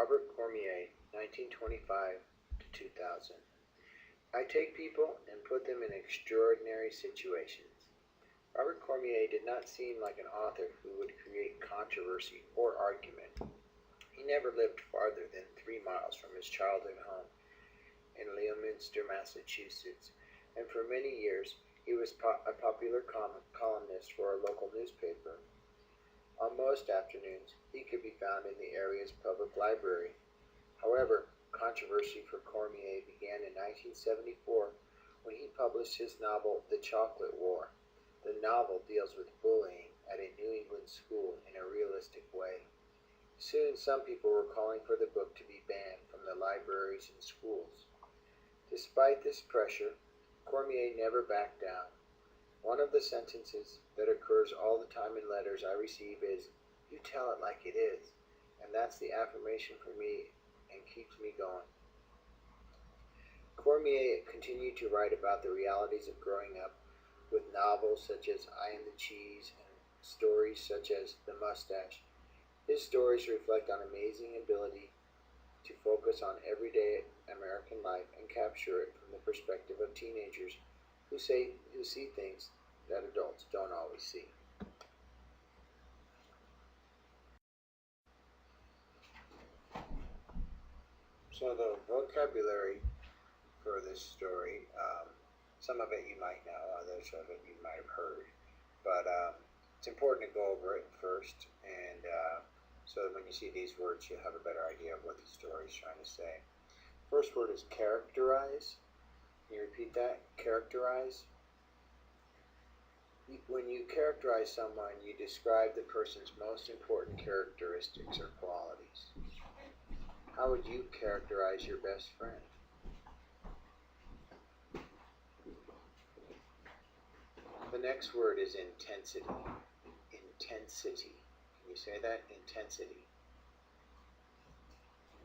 Robert Cormier, 1925 to 2000. I take people and put them in extraordinary situations. Robert Cormier did not seem like an author who would create controversy or argument. He never lived farther than 3 miles from his childhood home in Leominster, Massachusetts, and for many years he was a popular columnist for a local newspaper. On most afternoons, he could be found in the area's public library. However, controversy for Cormier began in 1974 when he published his novel The Chocolate War. The novel deals with bullying at a New England school in a realistic way. Soon some people were calling for the book to be banned from the libraries and schools. Despite this pressure, Cormier never backed down. One of the sentences that occurs all the time in letters I receive is, "You tell it like it is," and that's the affirmation for me and keeps me going. Cormier continued to write about the realities of growing up with novels such as I Am the Cheese and stories such as The Moustache. His stories reflect on amazing ability to focus on everyday American life and capture it from the perspective of teenagers who see things that adults don't always see. So the vocabulary for this story, some of it you might know, others of it you might have heard, but it's important to go over it first, and so that when you see these words, you'll have a better idea of what the story is trying to say. First word is characterize. Can you repeat that? Characterize. When you characterize someone, you describe the person's most important characteristics or qualities. How would you characterize your best friend? The next word is intensity. Intensity. Can you say that? Intensity.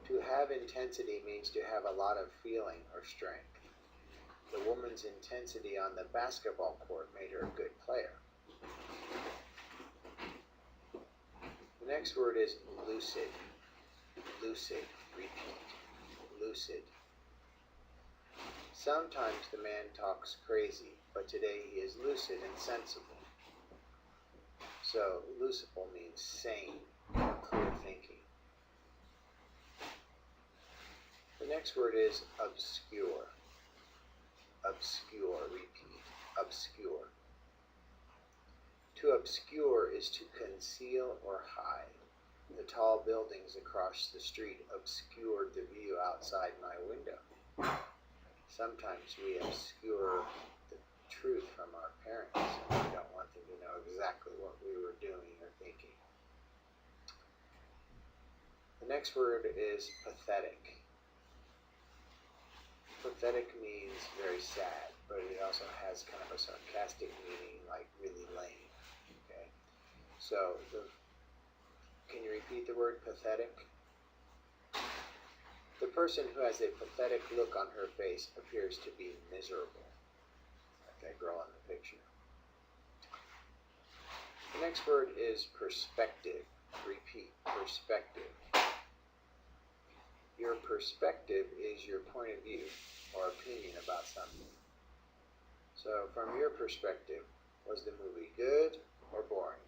To have intensity means to have a lot of feeling or strength. The woman's intensity on the basketball court made her a good player. The next word is lucid. Lucid. Repeat. Lucid. Sometimes the man talks crazy, but today he is lucid and sensible. So, lucible means sane or clear thinking. The next word is obscure. Obscure. Repeat. Obscure. To obscure is to conceal or hide. The tall buildings across the street obscured the view outside my window. Sometimes we obscure the truth from our parents, and we don't want them to know exactly what we were doing or thinking. The next word is pathetic. Pathetic means very sad, but it also has kind of a sarcastic meaning, like really lame. Okay, so can you repeat the word pathetic? The person who has a pathetic look on her face appears to be miserable, like that girl in the picture. The next word is perspective. Repeat. Perspective. Your perspective is your point of view or opinion about something. So, from your perspective, was the movie good or boring?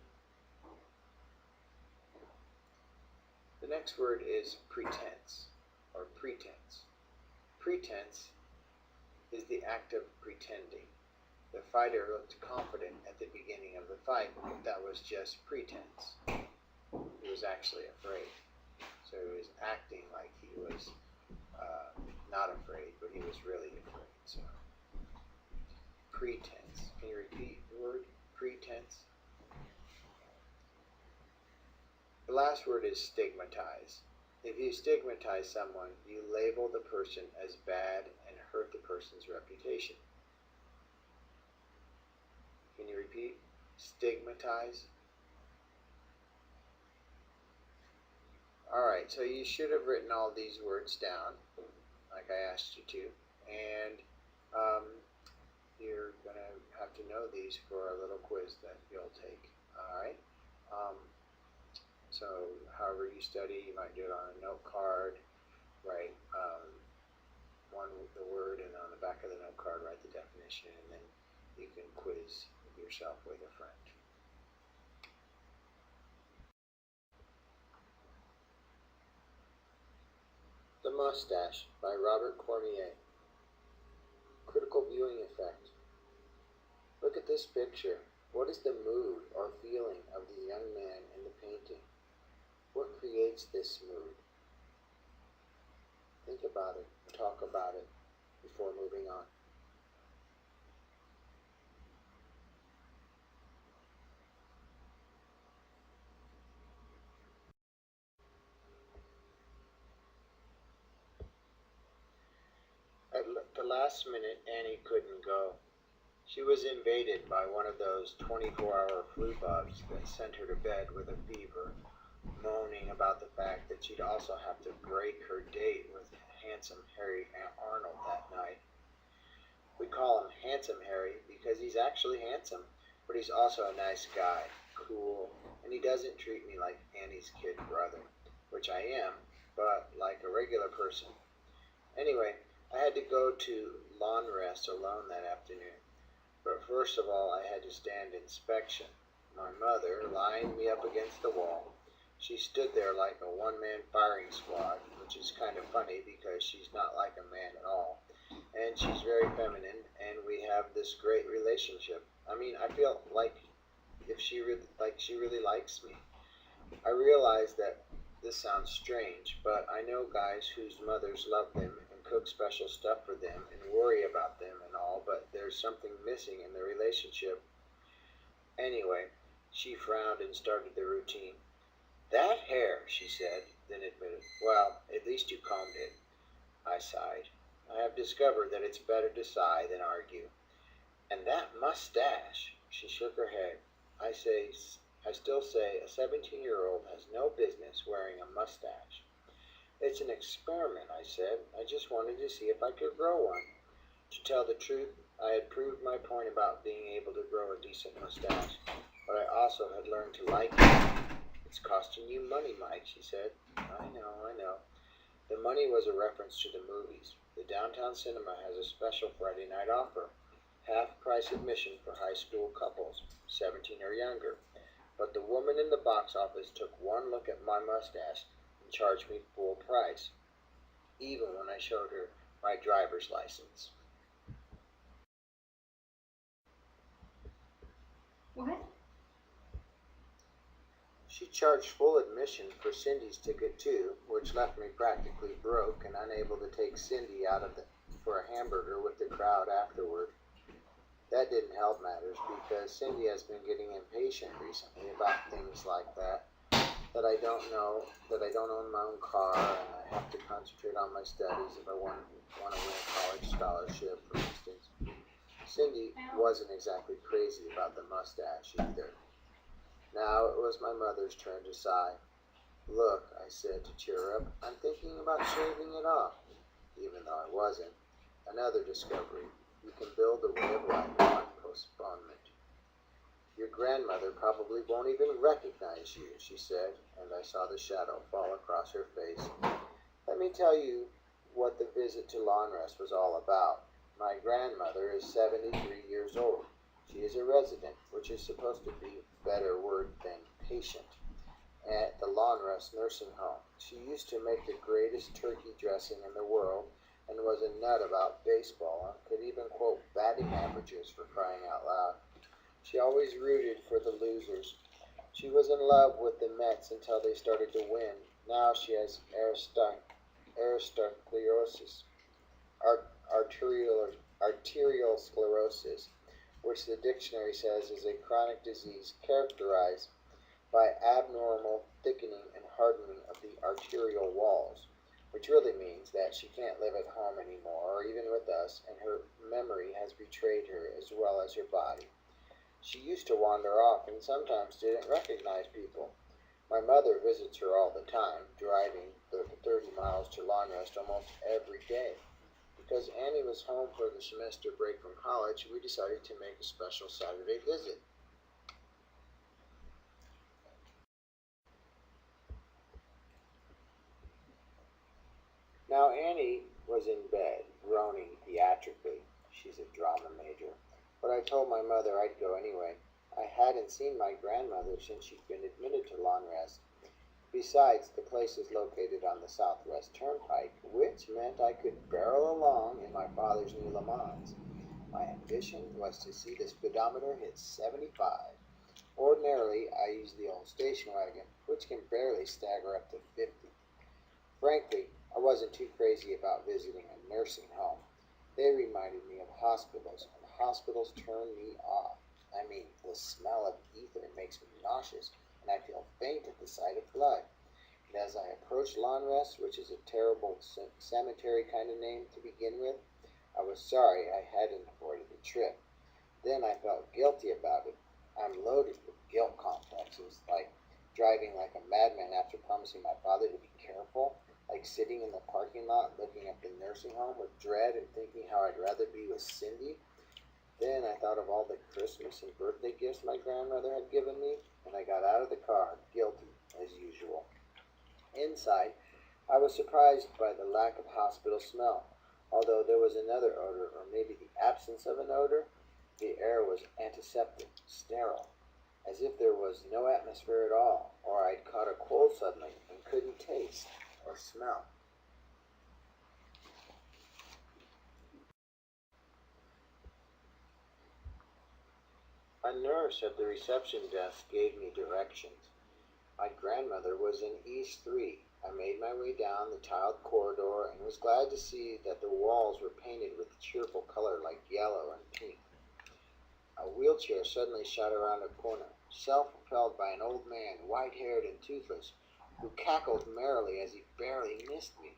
The next word is pretense or pretense. Pretense is the act of pretending. The fighter looked confident at the beginning of the fight, but that was just pretense. He was actually afraid. So he was acting like he was not afraid, but he was really afraid. So, pretense. Can you repeat the word? Pretense. The last word is stigmatize. If you stigmatize someone, you label the person as bad and hurt the person's reputation. Can you repeat? Stigmatize. Alright, so you should have written all these words down, like I asked you to, and you're going to have to know these for a little quiz that you'll take. Alright? So however you study, you might do it on a note card, write the word, and on the back of the note card write the definition, and then you can quiz yourself with a friend. The Moustache by Robert Cormier. Critical viewing effect. Look at this picture. What is the mood or feeling of the young man in the painting? What creates this mood? Think about it, talk about it before moving on. At the last minute, Annie couldn't go. She was invaded by one of those 24-hour flu bugs that sent her to bed with a fever, moaning about the fact that she'd also have to break her date with handsome Harry Arnold that night. We call him Handsome Harry because he's actually handsome, but he's also a nice guy, cool, and he doesn't treat me like Annie's kid brother, which I am, but like a regular person. Anyway, I had to go to lawn rest alone that afternoon, but first of all I had to stand inspection. My mother lined me up against the wall. She stood there like a one-man firing squad, which is kind of funny because she's not like a man at all. And she's very feminine, and we have this great relationship. I mean, I feel like she really likes me. I realize that this sounds strange, but I know guys whose mothers love them and cook special stuff for them and worry about them and all, but there's something missing in the relationship. Anyway, she frowned and started the routine. "That hair," she said, then admitted, "Well, at least you combed it." I sighed. I have discovered that it's better to sigh than argue. "And that mustache!" She shook her head. I still say a 17-year-old has no business wearing a mustache. "It's an experiment," I said. "I just wanted to see if I could grow one." To tell the truth, I had proved my point about being able to grow a decent mustache, but I also had learned to like it. "It's costing you money, Mike," she said. I know. The money was a reference to the movies. The downtown cinema has a special Friday night offer. Half-price admission for high school couples, 17 or younger. But the woman in the box office took one look at my mustache and charged me full price, even when I showed her my driver's license. What? She charged full admission for Cindy's ticket too, which left me practically broke and unable to take Cindy for a hamburger with the crowd afterward. That didn't help matters because Cindy has been getting impatient recently about things like that I don't own my own car, and I have to concentrate on my studies if I want to win a college scholarship, for instance. Cindy wasn't exactly crazy about the mustache either. Now it was my mother's turn to sigh. "Look," I said to cheer her up, "I'm thinking about shaving it off." Even though I wasn't. Another discovery. You can build a way of life on postponement. "Your grandmother probably won't even recognize you," she said, and I saw the shadow fall across her face. Let me tell you what the visit to lawn rest was all about. My grandmother is 73 years old. She is a resident, which is supposed to be a better word than patient, at the Lawn Rest nursing home. She used to make the greatest turkey dressing in the world and was a nut about baseball and could even quote batting averages, for crying out loud. She always rooted for the losers. She was in love with the Mets until they started to win. Now she has arteriosclerosis, arterial sclerosis, which the dictionary says is a chronic disease characterized by abnormal thickening and hardening of the arterial walls, which really means that she can't live at home anymore or even with us, and her memory has betrayed her as well as her body. She used to wander off and sometimes didn't recognize people. My mother visits her all the time, driving 30 miles to lawn rest almost every day. Because Annie was home for the semester break from college, we decided to make a special Saturday visit. told my mother I'd go anyway. I hadn't seen my grandmother since she'd been admitted to lawn rest. Besides, the place is located on the Southwest Turnpike, which meant I could barrel along in my father's new Le Mans. My ambition was to see the speedometer hit 75. Ordinarily, I use the old station wagon, which can barely stagger up to 50. Frankly, I wasn't too crazy about visiting a nursing home. They reminded me of hospitals, and hospitals turn me off. I mean, the smell of ether makes me nauseous, and I feel faint at the sight of blood. And as I approached Lawn Rest, which is a terrible cemetery kind of name to begin with, I was sorry I hadn't avoided the trip. Then I felt guilty about it. I'm loaded with guilt complexes, like driving like a madman after promising my father to be careful, like sitting in the parking lot looking at the nursing home with dread and thinking how I'd rather be with Cindy. Then I thought of all the Christmas and birthday gifts my grandmother had given me, and I got out of the car, guilty as usual. Inside, I was surprised by the lack of hospital smell. Although there was another odor, or maybe the absence of an odor, the air was antiseptic, sterile, as if there was no atmosphere at all, or I'd caught a cold suddenly and couldn't taste or smell. A nurse at the reception desk gave me directions. My grandmother was in East 3. I made my way down the tiled corridor and was glad to see that the walls were painted with a cheerful color like yellow and pink. A wheelchair suddenly shot around a corner, self-propelled by an old man, white-haired and toothless, who cackled merrily as he barely missed me.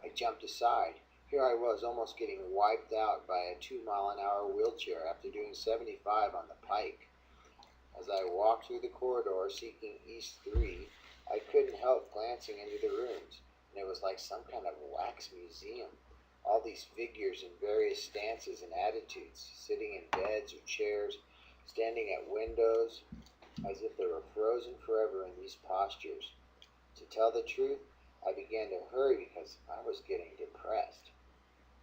I jumped aside. Here I was almost getting wiped out by a 2-mile-an-hour wheelchair after doing 75 on the pike. As I walked through the corridor seeking East 3, I couldn't help glancing into the rooms, and it was like some kind of wax museum. All these figures in various stances and attitudes, sitting in beds or chairs, standing at windows, as if they were frozen forever in these postures. To tell the truth, I began to hurry because I was getting depressed.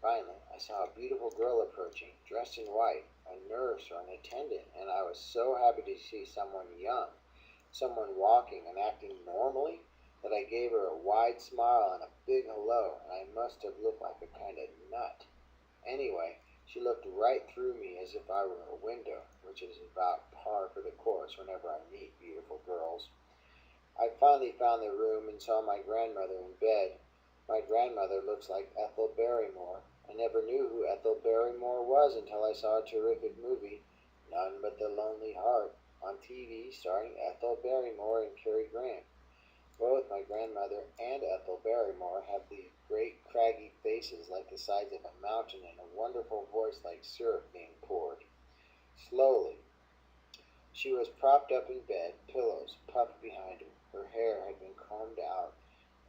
Finally, I saw a beautiful girl approaching, dressed in white, a nurse or an attendant, and I was so happy to see someone young, someone walking and acting normally, that I gave her a wide smile and a big hello, and I must have looked like a kind of nut. Anyway, she looked right through me as if I were a window, which is about par for the course whenever I meet beautiful girls. I finally found the room and saw my grandmother in bed. My grandmother looks like Ethel Barrymore. I never knew who Ethel Barrymore was until I saw a terrific movie, None But the Lonely Heart, on TV starring Ethel Barrymore and Cary Grant. Both my grandmother and Ethel Barrymore have these great craggy faces like the sides of a mountain and a wonderful voice like syrup being poured. Slowly, she was propped up in bed, pillows puffed behind her. Her hair had been combed out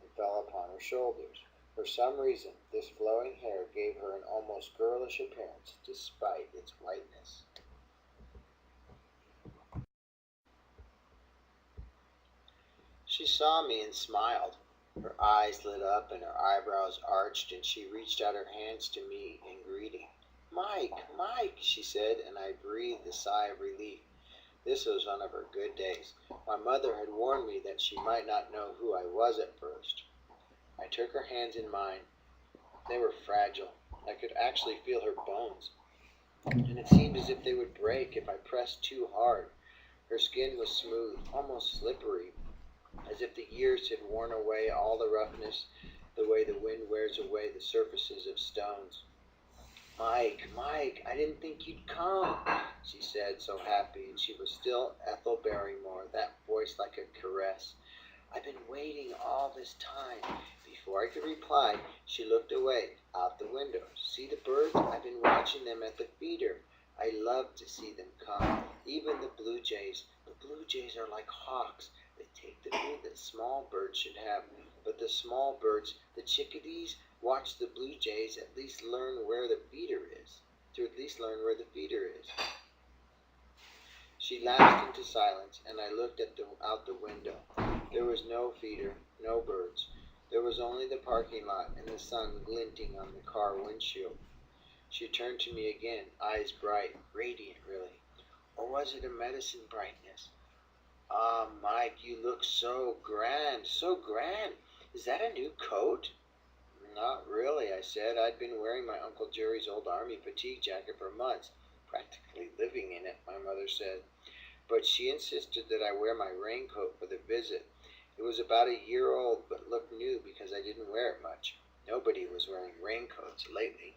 and fell upon her shoulders. For some reason, this flowing hair gave her an almost girlish appearance despite its whiteness. She saw me and smiled. Her eyes lit up and her eyebrows arched, and she reached out her hands to me in greeting. "Mike, Mike," she said, and I breathed a sigh of relief. This was one of her good days. My mother had warned me that she might not know who I was at first. I took her hands in mine. They were fragile. I could actually feel her bones, and it seemed as if they would break if I pressed too hard. Her skin was smooth, almost slippery, as if the years had worn away all the roughness, the way the wind wears away the surfaces of stones. "Mike, Mike, I didn't think you'd come," she said, so happy, and she was still Ethel Barrymore, that voice like a caress. "I've been waiting all this time." Before I could reply, she looked away, out the window. "See the birds? I've been watching them at the feeder. I love to see them come. Even the blue jays. The blue jays are like hawks. They take the food that small birds should have. But the small birds, the chickadees, watch the blue jays at least learn where the feeder is. She lapsed into silence, and I looked out the window. There was no feeder, no birds. There was only the parking lot and the sun glinting on the car windshield. She turned to me again, eyes bright, radiant really. Or was it a medicine brightness? Ah, Mike, you look so grand, so grand. Is that a new coat? Not really, I said. I'd been wearing my Uncle Jerry's old army fatigue jacket for months, practically living in it, my mother said. But she insisted that I wear my raincoat for the visit. It was about a year old, but looked new because I didn't wear it much. Nobody was wearing raincoats lately.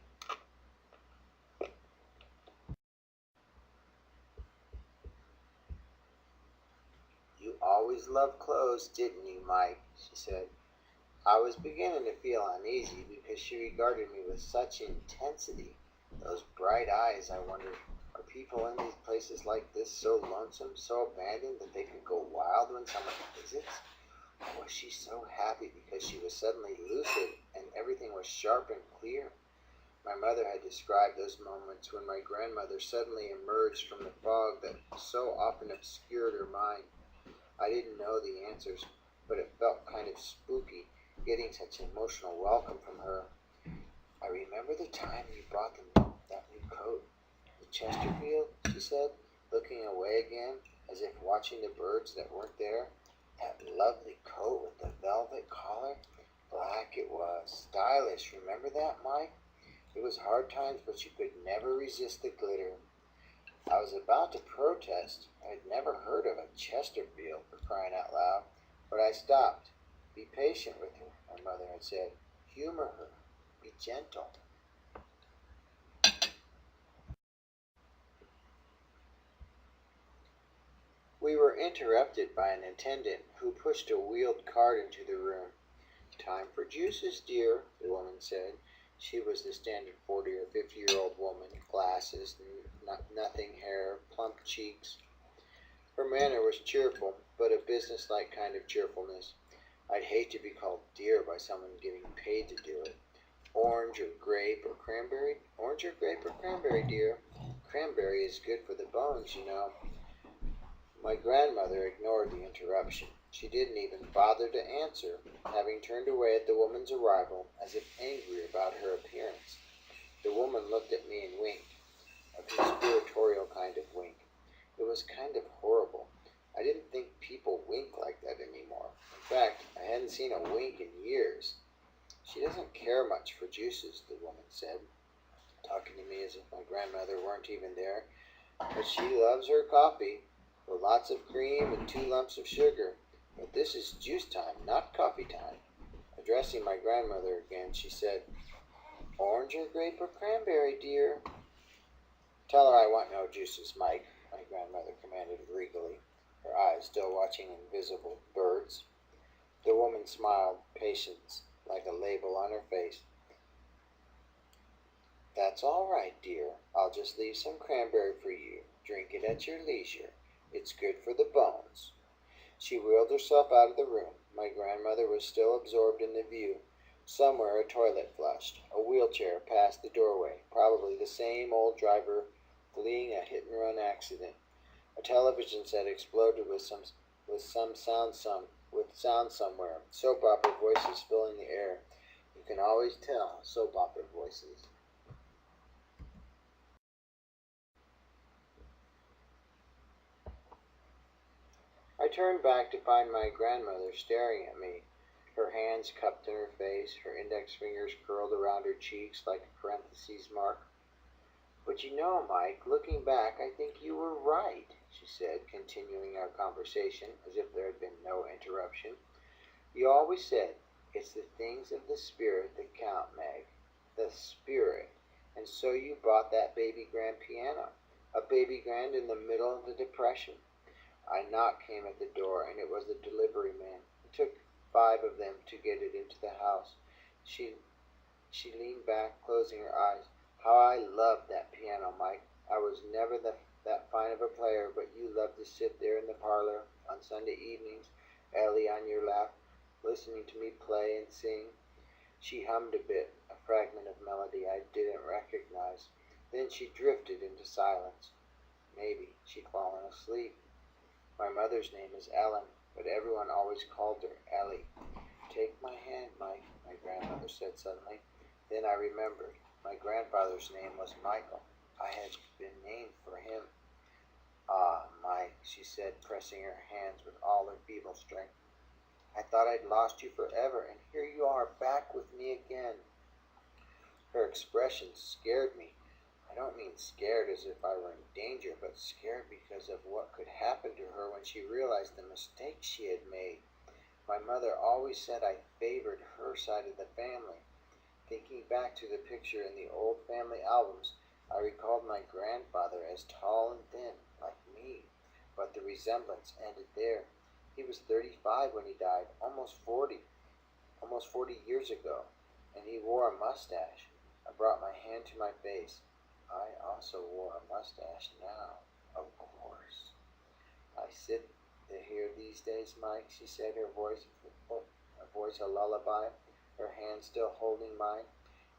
You always loved clothes, didn't you, Mike? She said. I was beginning to feel uneasy because she regarded me with such intensity. Those bright eyes, I wondered, are people in these places like this so lonesome, so abandoned that they could go wild when someone visits? Or was she so happy because she was suddenly lucid and everything was sharp and clear? My mother had described those moments when my grandmother suddenly emerged from the fog that so often obscured her mind. I didn't know the answers, but it felt kind of spooky getting such emotional welcome from her. I remember the time you brought them that new coat. The Chesterfield, she said, looking away again, as if watching the birds that weren't there. That lovely coat with the velvet collar. Black it was. Stylish. Remember that, Mike? It was hard times, but you could never resist the glitter. I was about to protest. I had never heard of a Chesterfield, for crying out loud, but I stopped. Be patient with her, my mother had said. Humor her. Be gentle. We were interrupted by an attendant who pushed a wheeled cart into the room. Time for juices, dear, the woman said. She was the standard 40 or 50-year-old woman, glasses, nothing hair, plump cheeks. Her manner was cheerful, but a businesslike kind of cheerfulness. I'd hate to be called dear by someone getting paid to do it. Orange or grape or cranberry? Orange or grape or cranberry, dear? Cranberry is good for the bones, you know. My grandmother ignored the interruption. She didn't even bother to answer, having turned away at the woman's arrival as if angry about her appearance. The woman looked at me and winked, a conspiratorial kind of wink. It was kind of horrible. I didn't think people wink like that anymore. In fact, I hadn't seen a wink in years. She doesn't care much for juices, the woman said, talking to me as if my grandmother weren't even there. But she loves her coffee, with lots of cream and 2 lumps of sugar. But this is juice time, not coffee time. Addressing my grandmother again, she said, Orange or grape or cranberry, dear? Tell her I want no juices, Mike, my grandmother commanded regally, her eyes still watching invisible birds. The woman smiled, patience like a label on her face. That's all right, dear. I'll just leave some cranberry for you. Drink it at your leisure. It's good for the bones. She wheeled herself out of the room. My grandmother was still absorbed in the view. Somewhere a toilet flushed. A wheelchair passed the doorway, probably the same old driver fleeing a hit-and-run accident. A television set exploded with sound somewhere. Soap opera voices filling the air. You can always tell soap opera voices. I turned back to find my grandmother staring at me, her hands cupped in her face, her index fingers curled around her cheeks like a parentheses mark. But you know, Mike, looking back, I think you were right, she said, continuing our conversation as if there had been no interruption. You always said, it's the things of the spirit that count, Meg. The spirit. And so you bought that baby grand piano. A baby grand in the middle of the Depression. A knock came at the door, and it was the delivery man. It took 5 of them to get it into the house. She leaned back, closing her eyes. How I loved that piano, Mike. I was never that fine of a player, but you loved to sit there in the parlor on Sunday evenings, Ellie on your lap, listening to me play and sing. She hummed a bit, a fragment of melody I didn't recognize. Then she drifted into silence. Maybe she'd fallen asleep. My mother's name is Ellen, but everyone always called her Ellie. Take my hand, Mike, my grandmother said suddenly. Then I remembered. My grandfather's name was Michael. I had been named for him. Ah, Mike, she said, pressing her hands with all her feeble strength. I thought I'd lost you forever, and here you are back with me again. Her expression scared me. I don't mean scared as if I were in danger, but scared because of what could happen to her when she realized the mistake she had made. My mother always said I favored her side of the family. Thinking back to the picture in the old family albums, I recalled my grandfather as tall and thin, like me, but the resemblance ended there. He was 35 when he died, almost 40 years ago, and he wore a mustache. I brought my hand to my face. I also wore a mustache now, of course. I sit here these days, Mike, she said, her voice a lullaby, her hand still holding mine,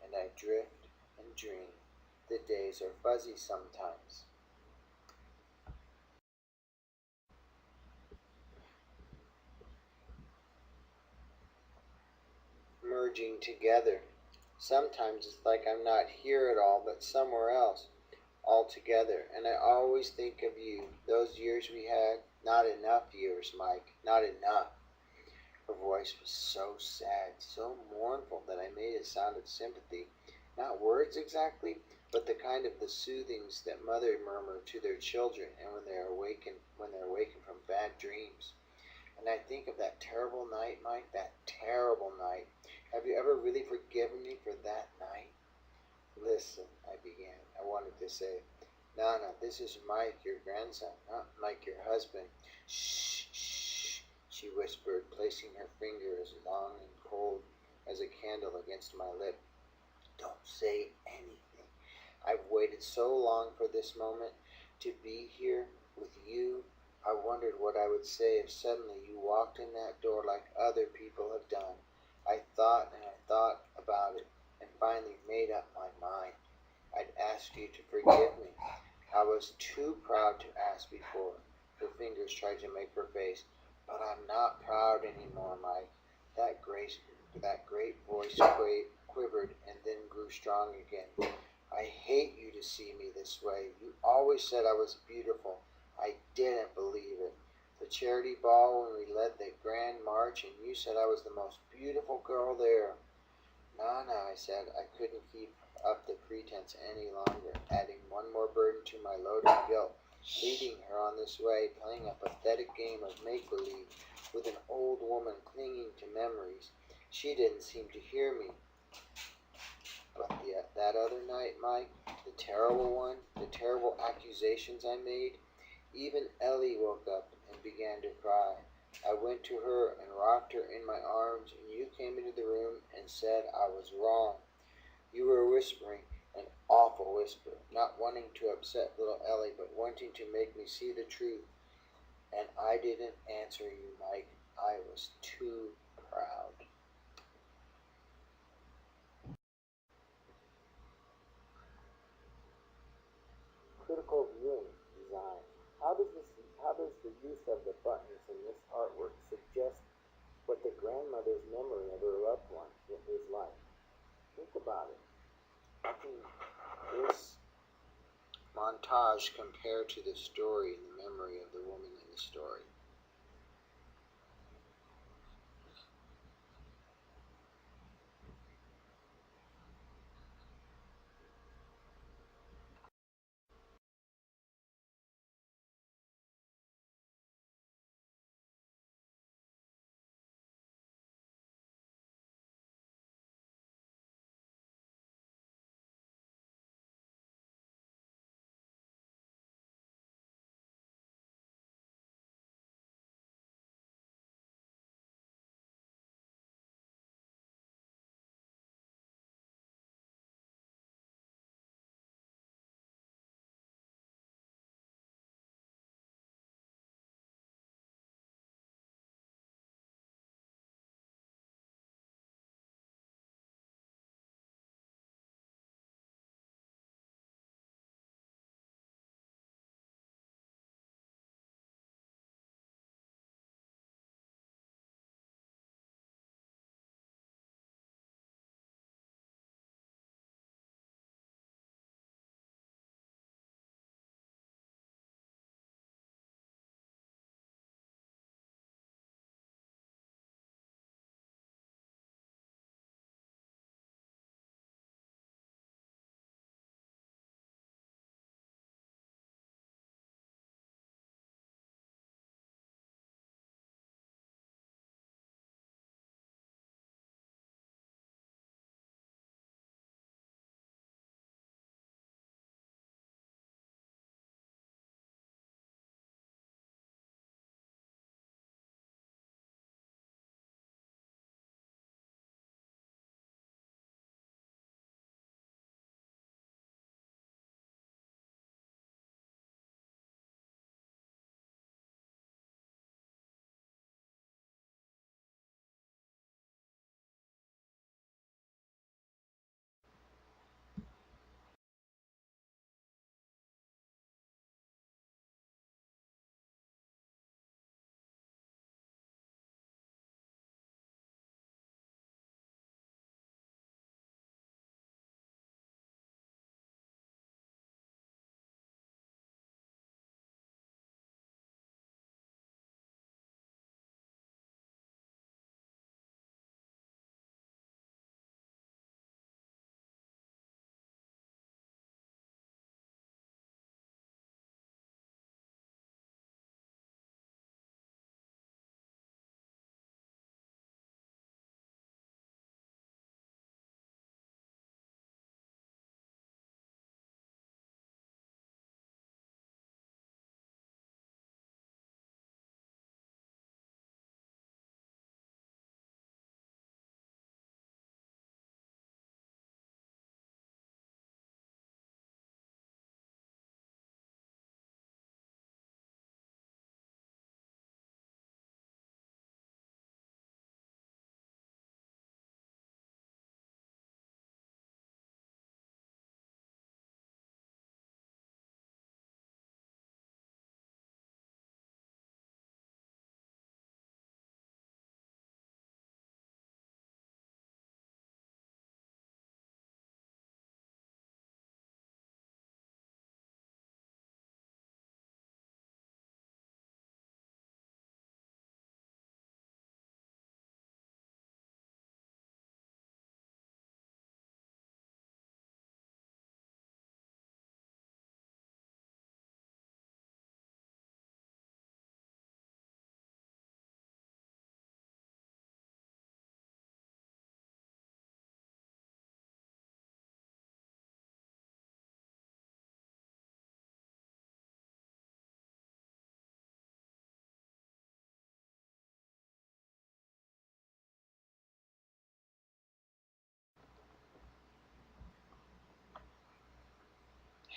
and I drift and dream. The days are fuzzy sometimes. Merging together. Sometimes it's like I'm not here at all, but somewhere else, all together. And I always think of you, those years we had. Not enough years, Mike, not enough. Her voice was so sad, so mournful that I made it sound of sympathy. Not words exactly, but the kind of the soothings that mothers murmur to their children and when they're awakened from bad dreams. And I think of that terrible night, Mike, that terrible night. Have you ever really forgiven me for that night? Listen, I began. I wanted to say, Nana, this is Mike, your grandson, not Mike, your husband. Shh, shh, she whispered, placing her finger as long and cold as a candle against my lip. Don't say anything. I've waited so long for this moment to be here with you. I wondered what I would say if suddenly you walked in that door like other people have done. I thought and I thought about it and finally made up my mind. I'd ask you to forgive me. I was too proud to ask before. Her fingers tried to make her face. But I'm not proud anymore, Mike. That great, that great voice quivered and then grew strong again. I hate you to see me this way. You always said I was beautiful. I didn't believe it. The charity ball when we led the grand march and you said I was the most beautiful girl there. Nana, I said, I couldn't keep up the pretense any longer, adding one more burden to my load of guilt, leading her on this way, playing a pathetic game of make-believe with an old woman clinging to memories. She didn't seem to hear me. But that other night, Mike, the terrible one, the terrible accusations I made, even Ellie woke up and began to cry. I went to her and rocked her in my arms, and you came into the room and said I was wrong. You were whispering, an awful whisper, not wanting to upset little Ellie, but wanting to make me see the truth. And I didn't answer you, Mike. I was too proud. Critical viewing design. How does the use of the buttons in this artwork suggest what the grandmother's memory of her loved one is like? Think about it. How can this montage compare to the story and the memory of the woman in the story?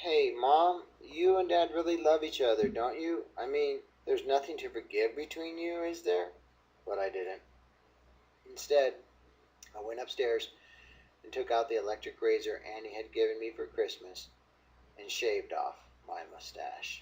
Hey, Mom, you and Dad really love each other, don't you? I mean, there's nothing to forgive between you, is there? But I didn't. Instead, I went upstairs and took out the electric razor Annie had given me for Christmas and shaved off my mustache.